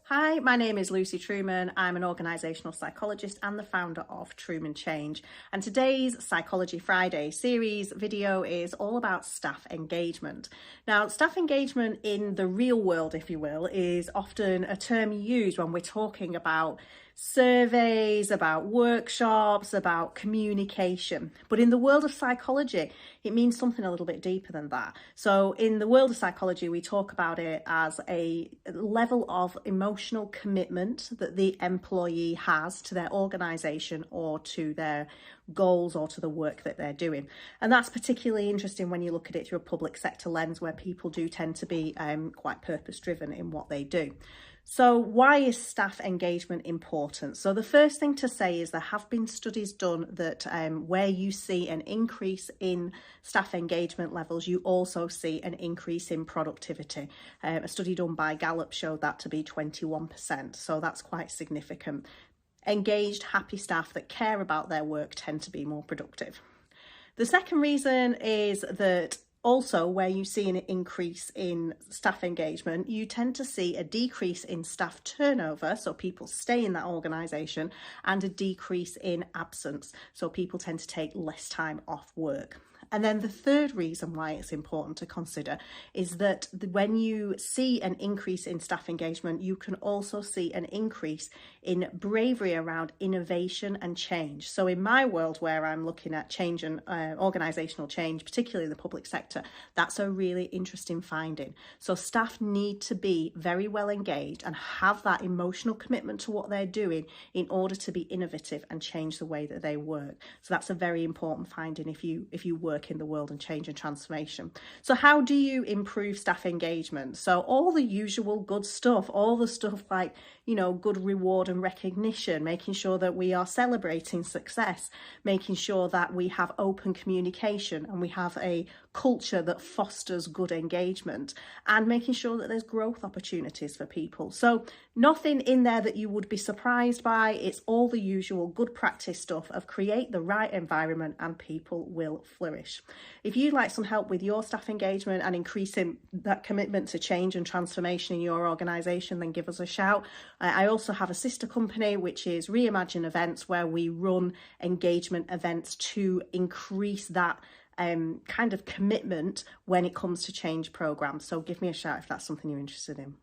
Hi, my name is Lucy Trueman. I'm an organisational psychologist and the founder of Trueman Change. And today's Psychology Friday series video is all about staff engagement. Now, staff engagement in the real world, if you will, is often a term used when we're talking about surveys, about workshops, about communication. But in the world of psychology, it means something a little bit deeper than that. So in the world of psychology, we talk about it as a level of emotional commitment that the employee has to their organisation or to their goals or to the work that they're doing. And that's particularly interesting when you look at it through a public sector lens, where people do tend to be quite purpose driven in what they do. So why is staff engagement important? So the first thing to say is there have been studies done that where you see an increase in staff engagement levels, you also see an increase in productivity. A study done by Gallup showed that to be 21%, so that's quite significant. Engaged, happy staff that care about their work tend to be more productive. The second reason is that also, where you see an increase in staff engagement, you tend to see a decrease in staff turnover, so people stay in that organisation, and a decrease in absence, so people tend to take less time off work. And then the third reason why it's important to consider is that when you see an increase in staff engagement, you can also see an increase in bravery around innovation and change. So in my world, where I'm looking at change and organisational change, particularly in the public sector, that's a really interesting finding. So staff need to be very well engaged and have that emotional commitment to what they're doing in order to be innovative and change the way that they work. So that's a very important finding if you work in the world and change and transformation. So how do you improve staff engagement? So all the usual good stuff, all the stuff like, good reward and recognition, making sure that we are celebrating success, making sure that we have open communication and we have a culture that fosters good engagement, and making sure that there's growth opportunities for people. So nothing in there that you would be surprised by. It's all the usual good practice stuff of create the right environment and people will flourish. If you'd like some help with your staff engagement and increasing that commitment to change and transformation in your organisation, then give us a shout. I also have a sister company, which is Reimagine Events, where we run engagement events to increase that kind of commitment when it comes to change programs. So give me a shout if that's something you're interested in.